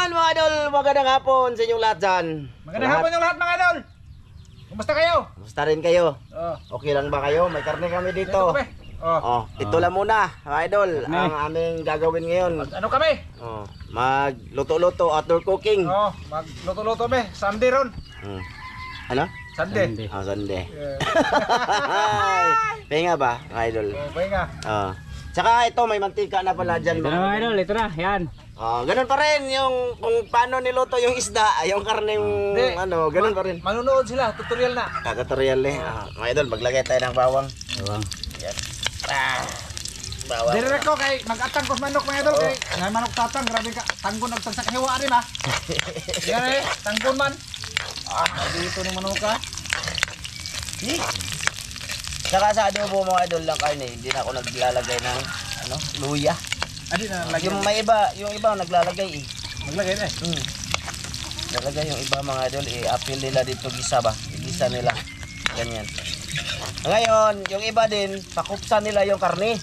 Yan mga idol, magandang hapon sa inyong lahat dyan. Magandang hapon yung lahat mga idol. Kumusta kayo? Kumusta rin kayo? Oh. Okay lang ba kayo? May karne kami dito. Ito lang muna mga idol, ang aming gagawin ngayon. Ano kami? Magluto-luto, outdoor cooking. Magluto-luto kami. Sunday ron. Ano? Sunday. Sunday. Yeah. Pahinga ba mga idol? Pahinga. Tsaka ito may mantika na pala dyan Ito na mga idol, ito na, yan. Ganun pa rin yung kung paano niluto yung isda, yung karneng ganun pa rin. Manunood sila, tutorial na. Katutorial eh. Mga idol, maglagay tayo ng bawang. Bawang. Yan. Bawang. Direct ko kay mag-atang kos manok mga idol kay ngay manok tatang grabe ka tanggon nagtagsak hiwa rin ha. Yan eh, tanggon man. Dito ni manok ka. Saka sa adobo mga idol lang karne, hindi na ako naglalagay ng luya. Adi na lagi. Yung iba naglalagay eh. Maglagay na. Naglalagay yung iba mga idol appeal nila dito gisa ba? Gisa nila. Ganyan. Ngayon, yung iba din pakupsan nila yung karne.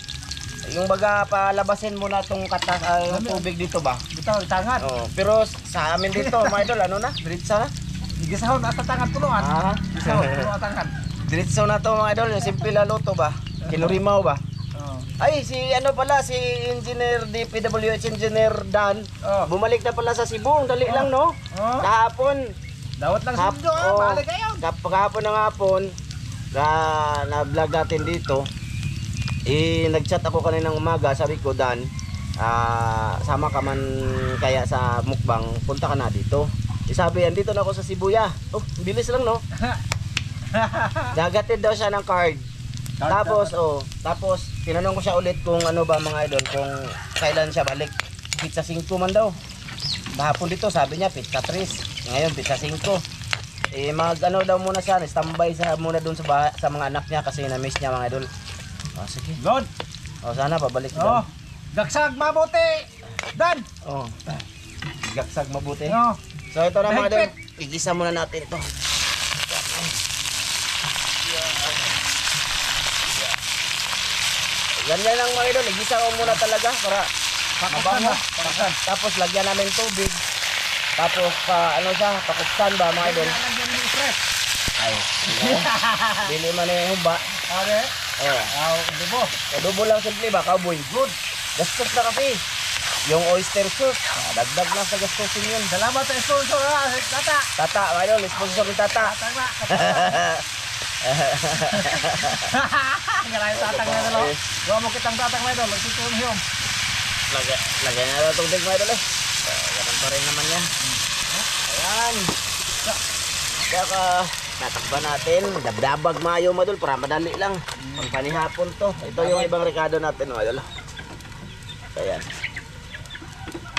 Yung baga palabasin muna tong yung tubig dito ba? Bitaw tangan. Pero sa amin dito mga idol ano na? Diretso na. Igisahon at tangan tulungan. Igisahon tulungan tangan. Diretso na to mga idol, yung simple na luto ba? Kinurimaw ba? Ay, si Engineer DPWH Engineer Dan, bumalik na pala sa Cebu, dali lang no? Kahapon. Dawat lang sa Cebu, balik kayo. Kahapon ng hapon, na-vlog natin dito, nag-chat ako kaninang umaga, sabi ko Dan, sama ka man kaya sa mukbang, punta ka na dito. Sabi, andito na ako sa Cebu ya. Bilis lang no? Dagatid daw siya ng card. Tapos tinanong ko siya ulit kung ano ba mga idol, kung kailan siya balik. Pizza 5 man daw. Bahapon dito sabi niya pizza 3. Ngayon pizza 5. Daw muna siya, standby muna doon sa mga anak niya kasi na-miss niya mga idol. Sige. Good. Sana pabalik doon. Gagsag mabuti. Dan. Gagsag mabuti. Oh. So ito na mga idol, igisa muna natin ito. Ganyan lang mga idol, igisa ko muna talaga para mabango. Tapos lagyan namin tubig. Tapos pakuksan ba mga idol? Ay, dili man yung humba. Adobo lang simple ba, cowboy? Good. Gastos na kasi. Yung oyster sauce, dagdag na sa gastusin yun. Salamat sa sponsor ha, Tata. Tata, mga idol, sponsor ni Tata. Ngayon tatang na dalo. Gawa mo kitang tatang na dalo, tutulong hiyom. Lagyan na lang tubig mga idol eh. Ganun pa rin naman yan. Ayan. Kaya tatakba natin. Dabdabag mayo mga idol para madali lang. Pang panihapon to. Ito yung ibang rekado natin mga idol. Ayan.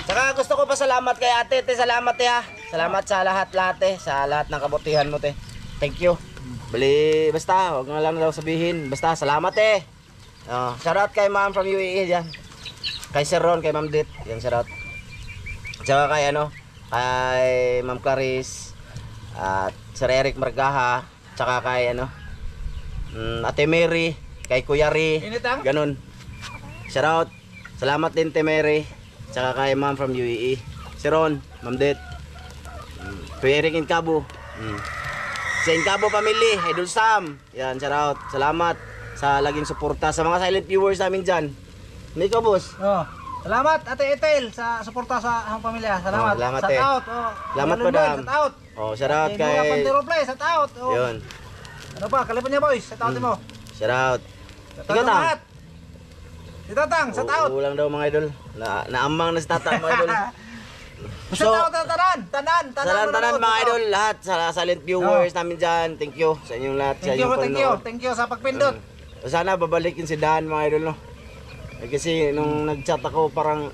Saka gusto ko pa salamat kay ate. Salamat ha. Salamat sa lahat sa lahat ng kabutihan mo te. Thank you. Basta, huwag nga lang daw sabihin. Basta, salamat shoutout kay ma'am from UAE dyan. Kay Sir Ron, kay ma'am Dit. Yan, shoutout. Tsaka kay kay ma'am Clarice. At Sir Eric Margaha. Tsaka kay Ate Mary. Kay Kuya Ri. Ganun. Shoutout. Salamat din Ate Mary. Tsaka kay ma'am from UAE. Sir Ron, ma'am Dit. Kuya Eric Incabo. Sa Incabo Family, Idol Sam. Yan, shout out. Salamat sa laging suporta sa mga silent viewers namin dyan. Hindi ko, boss. Salamat, Ate Etel, sa suporta sa aming pamilya. Salamat. Salamat, shout out. Salamat, madam. Shout out. Shout out kay... Pantero Play, shout out. Yun. Ano pa, kalipan niya boys, shout out mo. Shout out. Shout out lahat. Si Tatang, shout out. Ulang daw mga idol. Naamang na si Tatang mga idol. So, tanan mga idol, lahat sa silent viewers namin dyan. Thank you sa inyong lahat. Thank you sa pagpindot. Sana babalikin si Dan mga idol no. Kasi nung nag-chat ako parang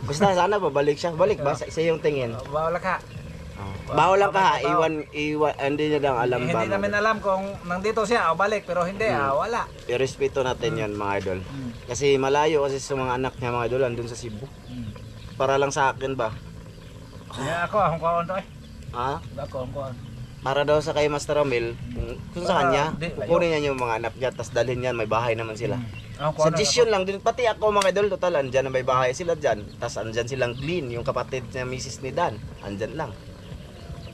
basta sana babalik siya. Balik ba sa yung tingin? Bawal ka. Bawal lang ka ha. Iwan hindi niya lang alam ba. Hindi namin alam kung nandito siya o balik pero hindi wala. Irespeto natin yon mga idol. Kasi malayo kasi sa mga anak niya mga idol andun sa Cebu. Para lang sa akin ba. Ako, akong kaon to eh. Ako, akong kaon. Para daw sa kay Master Romel, kung sa kanya, kukunin niya yung mga anak niya, tapos dalhin niyan, may bahay naman sila. Suggestion lang din, pati ako mga idol, total, andyan na may bahay sila dyan. Tapos andyan silang Glenn, yung kapatid na misis ni Dan, andyan lang.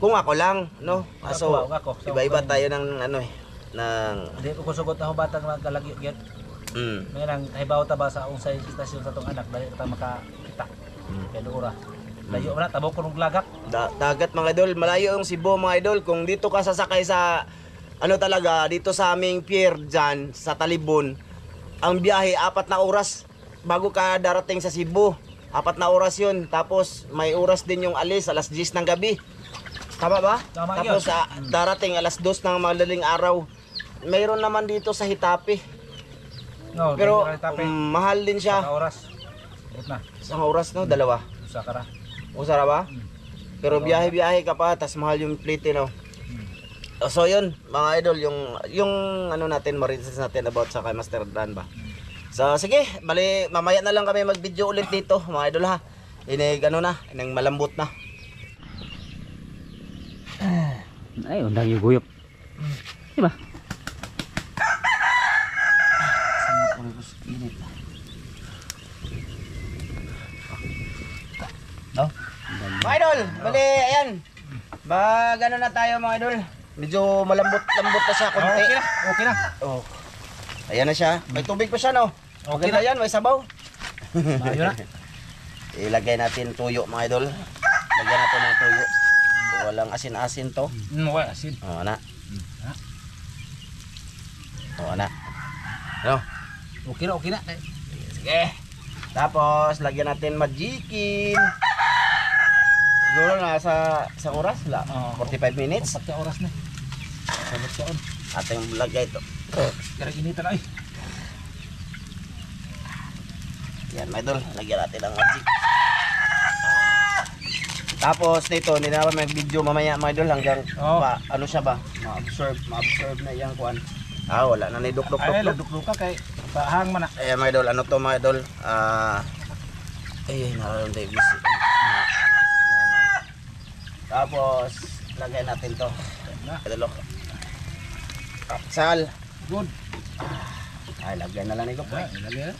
Kung ako lang, no? So, iba-iba tayo ng ano eh, ng... Hindi ko sugot na batang magkalagi yun. May nang hibaw ta ba sa unsay istasyon sa tong anak, dali ta makakita. Kaya doora. Layo man tabok ko ng lagak. Dagat mga idol, malayo yung Cebu mga idol. Kung dito ka sasakay sa, ano talaga, dito sa aming pier dyan, sa Talibon, ang biyahe, 4 na oras bago ka darating sa Cebu. 4 na oras yun. Tapos may oras din yung alis, alas 10 ng gabi. Tama ba? Tama Tapos darating alas 2 ng madaling araw. Mayroon naman dito sa Hitapi. No, Pero mahal din siya. sa oras. Na. Isang oras no, 2. Usa ka ra. Usara ba? Pero biyahe-biyahe ka pa, tas mahal yung plate no. So yun, mga idol, yung ano natin, marites natin about sa kay Master Dan ba. So sige, bali mamaya na lang kami mag-video ulit dito, mga idol ha. Inig ano na, ining malambot na. Ay, undang yung guyop. Diba? No? Mga idol, bali ayan. Ano na tayo mga idol. Medyo malambot na siya konti. Okay na. Oh. Ayan na siya. May tubig pa siya no. Okay na yan, may sabaw. Mayo na. Ilagay natin tuyo mga idol. Lagyan natin ng tuyo. Walang asin-asin to. Okay, asin. Oo na. Oo na. Ano? Okay na. Sige. Tapos lagyan natin magikin. Siguro na sa oras la. 45 minutes. Pati oras na. Sabot siya on. Ating lagay ito. Kaya ginita na ay. Yan, mga idol. Lagyan natin ang magic. Tapos dito, hindi na ako mag-video mamaya mga idol hanggang ano siya ba? Ma-absorb na yung kuan. Wala na ni duk-duk. Ay, duk-duk ka kay pahang man na. Ayan mga idol, ano to mga idol? Nakaroon tayo busy. Tapos, lagay natin to. Idol. Sal. Good. Ay, lagyan na lang ni Gop. Ilagay na.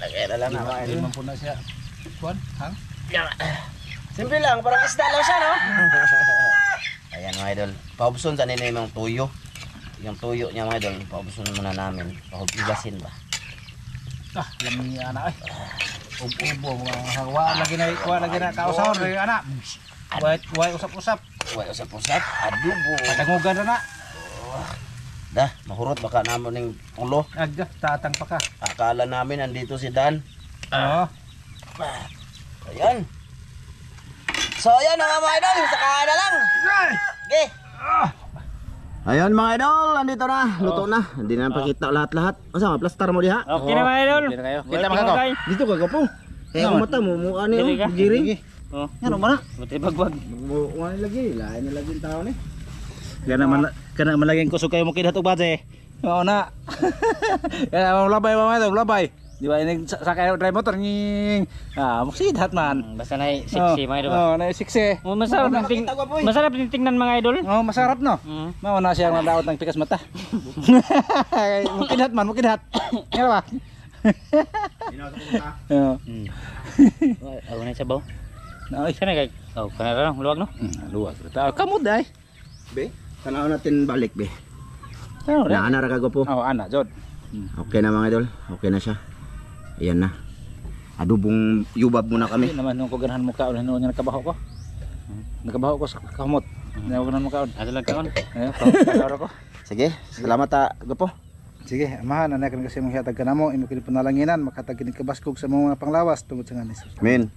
Lagay na lang na mga idol. Hindi man po na siya. Kuan, hang. Simple lang, parang isda lang siya, no? Ayan mga idol. Paubson sa nila yung tuyo. Yung tuyo niya mga idol, paubson muna namin. Pahubigasin ba? Alam niya anak ay. Ubo wa lagi na kausahon rin anak. Way usap-usap. Way usap-usap, adobo. Patangugan na. Dah, mahurot baka namon ning ulo. Agda, tatang pa ka. Akala namin andito si Dan. Oo. Ayan. So ayan mga idol, saka na lang. Okay. Ayan mga idol, andito na, luto na. Hindi na pakita lahat-lahat. Masa nga, plastar mo diha? Okay na mga idol. Kita mga ko. Dito ka po. Kaya kumata mo, mukha niyo, giring. Oh, Yan mo na. buti bagwag. Mukha niyo lagi, lahat niyo lagi yung tao ni. Kana malaging kusog kayo mo kidat og badge. Oo na. Kaya labay mga ito, labay. Di ba ini sakay drive motor ning muksidhat man. Basta na sexy mga idol. Oh, na sexy. Masarap din tingnan mga idol. Oh, masarap no. Mao na siya nadaot ng pikas mata. Mukidhat man, mukidhat. Ngara ba? Oo. Aw na sabaw. Ay, Sana kay. Oh, kana ra luwag no. luwag. Kamod ay. Be, tanaw natin balik be. Ano ra? Naana ra kago po. Oh, ana jod. Okay na mga idol, okay na siya. Ayan na. Adubong yubab muna kami. Hindi naman nung ko ganahan mo kaon, ano nga nakabaho ko. Nakabaho ko sa kamot. Hindi ko ganahan mo kaon. Ato lang kaon. Ayun, ko. Sige, salamat ta, gapo. Sige, amahan, anak kan kasi mong hiatag ka na mo, imo kini panalanginan, makatag kini kabaskog sa mga panglawas tungod sa nganis. Amen.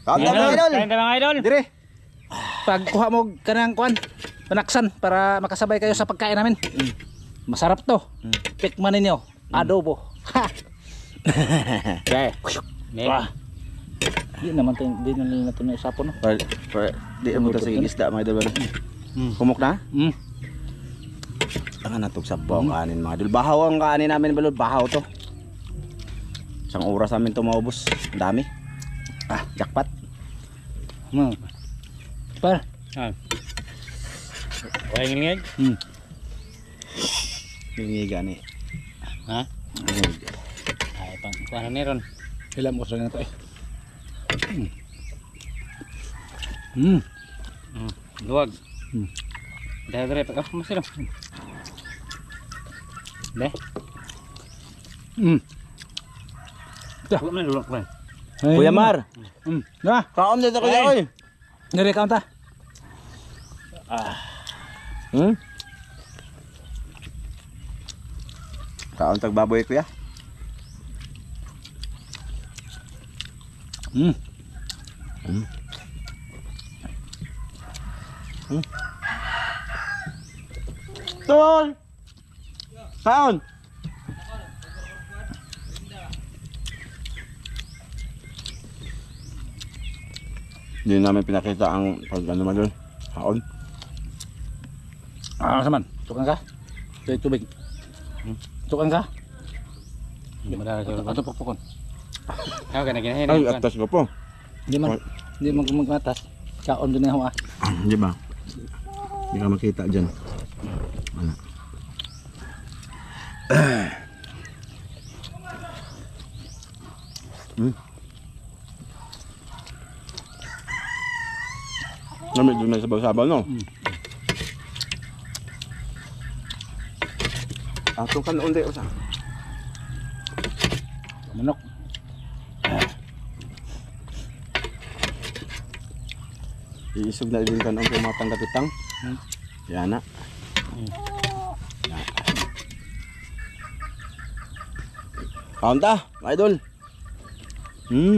Kaunta mga idol. Kain mga idol. Dire. Pagkuha mo kanang kuan, panaksan para makasabay kayo sa pagkain namin. Masarap to. Tikman ninyo. Adobo. Ha. Okay. Wah. Di naman tayo, di na nila natin na usapon no. Di mo ta sige isda mga idol. Kumok na? Ang natog sa bawang kanin mga idol. Bahaw ang kanin namin balod, bahaw to. Isang oras namin to maubos. Ang dami. Jackpot. Par. Wala ngingig. Bingi gani. Ha? Bingi. Ay Paano ni ron? Ilam ko sa ganito eh. Luwag. Hmm. Dahil pag ako masiro. Deh. Wala man luwag man. Kuya Mar, Na, kaon dito kuya oy. nire-count ta. Kaon tag baboy kuya. Tol. Kaon. Hindi namin pinakita ang pag ano man doon. Kaon. Saman, tukang ka? Sa tubig. Tukang ka? Madara sa Ato pukpukon. Ako ka na ginahin. Ay, atas ko po. Hindi man, hindi man magmatas. Kaon din ako ah. Di ba? Hindi ka makita dyan. Ano? Namit doon na sabaw-sabaw, no? Atong kan undi usa. Manok. Iisog na din kan ang pumatang katutang. Yan na. Kaon ta, mga idol.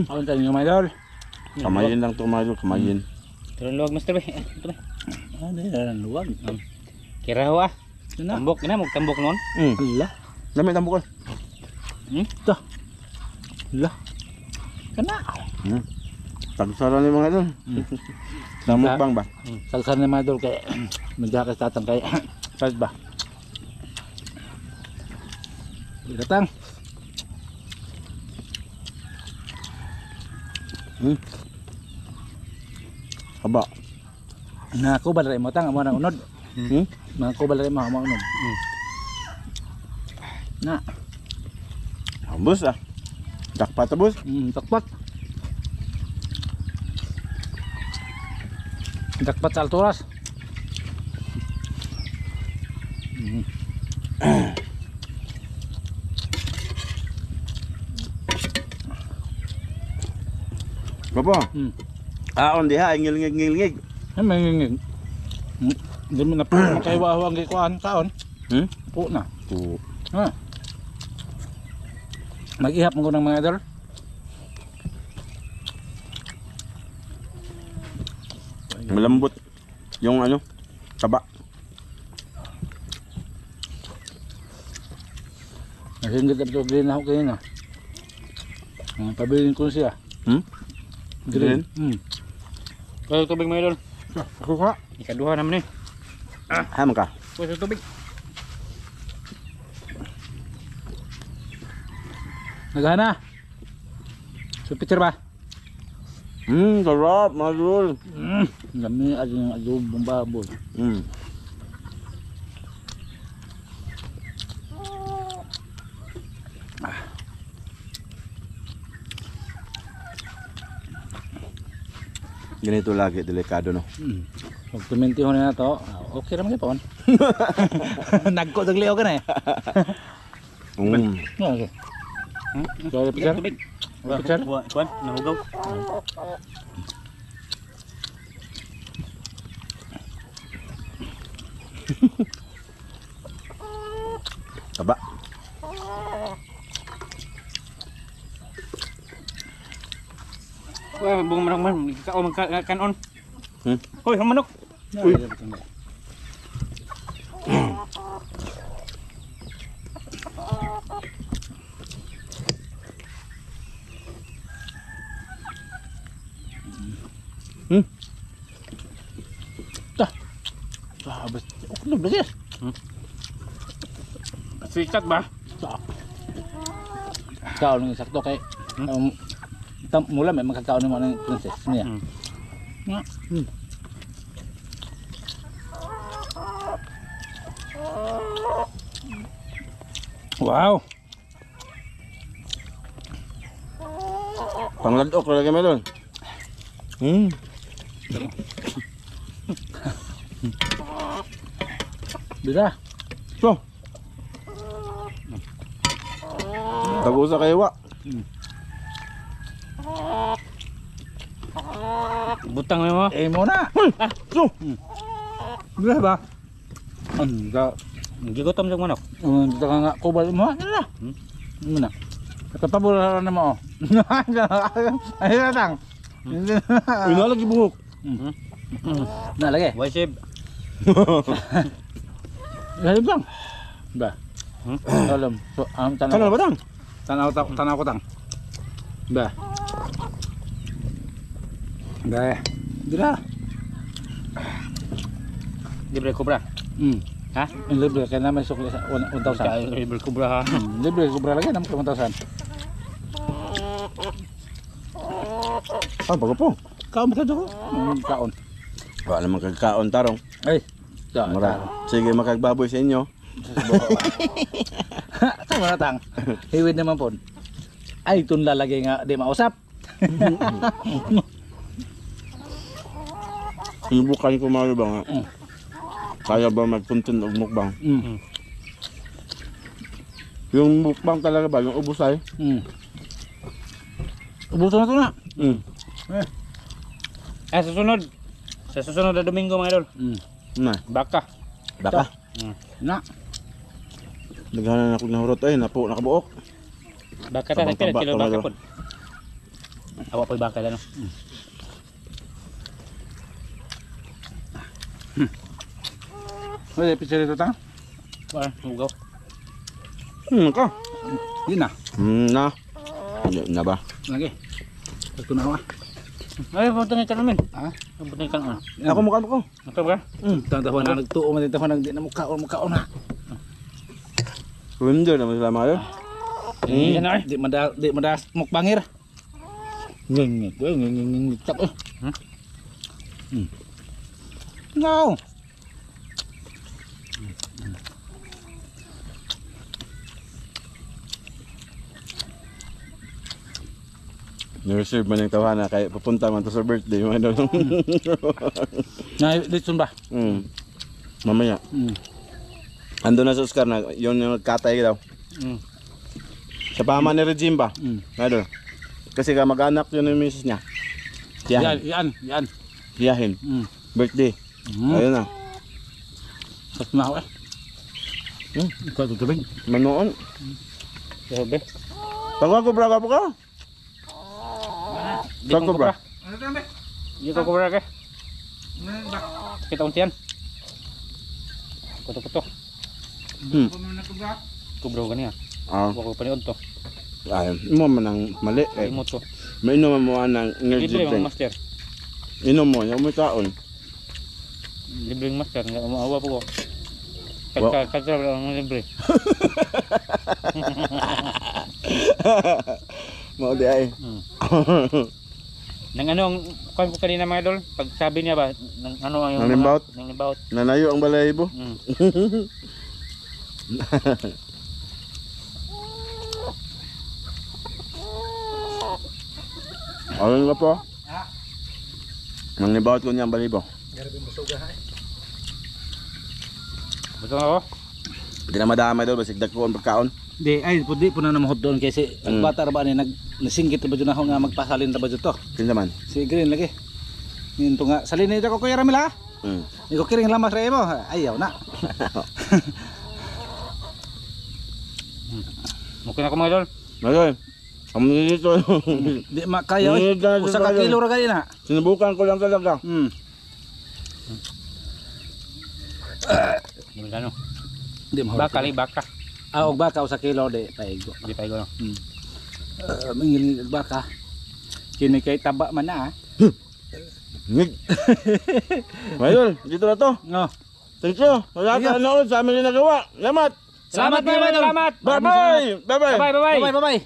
Kaon tayo yung mga idol. Kamayin lang to mga idol, kamayin. Turun luwag master ba? Ito ba? Ano yan, luwag. Kira ho ah. Yun na. Tambok na, magtambok noon. Ala. Dami ang bukol. Ito. Ala. Kana. Tagsara ni mga idol. Namukbang ba? Salsar ni mga idol kay magjakas tatang kay Faz ba? Datang. Aba. Nakubal rin mo tang amo nang unod. Nakubal rin mo amo unod. Na. Ambos ah. Dakpa ta bus. Takpat. Dakpat sa alturas. Bapa. Aon diha ngilngig. Ay mangingig. Hindi mo na po makaiwaho ang gikuan kaon. Po na. Po. Ha. Mag-ihap mo ng mga idol. Malambot yung ano, taba. Nasinggit ito green ako kayo na. Pabilin ko siya. Green? Kaya tubig mga idol. Ako ka. Ikaduha naman eh. Ham ka. Pwede tubig. Naghana. So picture ba? Sarap, madul. Lami aja yung adobong baboy. Ganito lagi, delikado no. Pag tumintiho na to, okay naman ito. Nagko dagliw ka na eh. Okay. So, picture? Tubig. Picture? Kuan, nahugaw. Taba. Wah, bunga manok man. Ikaw magkanon. Hoy, ang manok. Uy. Abis, uklog lagi. Sikat ba? Kau nang sakto kay mula may magkakaon mo ng princess niya. Wow. Pangladok lagi mo doon. Bisa. So. Tago sa kaywa. Butang mo. Eh mo na. So. Bisa ba? Enggak. Gigutom sa manok. Dito ka nga kubal mo. Ano na? Ano na? Katapabula na mo. Ayun na tang. Uy, nalagi buhok. Na lagi. Why sib? Ayun bang. Ba. Alam. So, Kanal ba tang? Tanaw ko tang. Ba. Ba. Dira. Libre kubra. Ha? Libre kaya naman sukli sa 1,000. Libre kubra ha. Libre kubra lagi naman 1,000. Ah, bago po. Kaon ka dito. Kaon. Wala naman kagkaon tarong. Ay. Sige, makagbaboy sa inyo. Tama na tang. Hiwid naman po. Ay, itong lalagay nga di mausap. Sinubukan ko mga ba nga. Kaya ba magpuntin og mukbang? Yung mukbang talaga ba? Yung ubusay? Ubuso na ito na. Sa susunod na Domingo mga idol. Na, Baka. baka. Na. Naghanan ako ng hurot ay, nakabuok. Baka ta Tabang nagpila taba, kilo tama baka daw. pod. Awa po baka lang. Pwede pizza dito tang? Wala, ugaw. Ka. Di na. Na. Hindi na ba? Lagi. Ito na ako. Ay, punta nga namin. Ha? Punta nga kanon. Ako mukha ko. Ito ba? Tanda na nagtuo man dito na di na mukhaon na. Window naman sila mga yun. Yan na eh. Di madas mukbangir. Nging tap. No. Nireserve man yung tawana kaya papunta man to sa birthday. Na dito ba? Mamaya. Ando na sa Oscar na yun yung nagkatay daw. Sa pama ni Regine ba? Nadol. Kasi ka mag-anak yun yung misis niya. Tiyahin. Yan. Tiyahin. Birthday. Ayun na. Sa na ako eh. Ikaw tutubig. Manoon. Sabi. Tawag ko braga po ka. Di Saan ko kong kubra. ba? Ano tambe? Di ko kubra ka. Ba. Kita untian. Kuto-kuto. Kuno na kubra. Kubro ka niya. Ah, Huwag ko paniod to. ayun. Imo man ang mali. Eh. Imo to. Mainom mo ang energy Libre drink. ang master. Inom mo, yung may taon. Libre ang master. Nga umaawa po ko. Wow. Katra lang ang libre. Mau di ay. Nang ano ang kuwan ko kanina mga idol, pag sabi niya ba, nang ano ang Nang limbawt? Nang limbawt. Nanayo ang balahibo. Ayun nga po. Nang nibawat ko niya ang balahibo. Gusto ako? Hindi na madamay daw, basig dagko ang pagkaon. Di ay pudi po na namahod doon kasi ang bata ra ba ni nasinggit ba jud ako nga magpasalin ta ba jud to. Kinsa man? Si Green lagi. Ninto nga salin ni ko kuya Ramil ha. Iko kiring lamas ra mo. Ayaw na. Mukha na ako mga idol. Ngayon, kamo dito. Di makaya oy. Usa ka kilo ra gali na. Sinubukan ko lang talaga. Di mo ano. Di mo. Baka li baka. Ah, og baka usa kilo de paigo. Di pa ko. Mingil baka. Kini kay taba man na. Nig. Ngayon, dito na to. No. Thank you. Wala ka ano sa amin ginagawa. Salamat. Salamat mga idol. Salamat. Bye-bye. Bye-bye. Bye bye. Bye bye.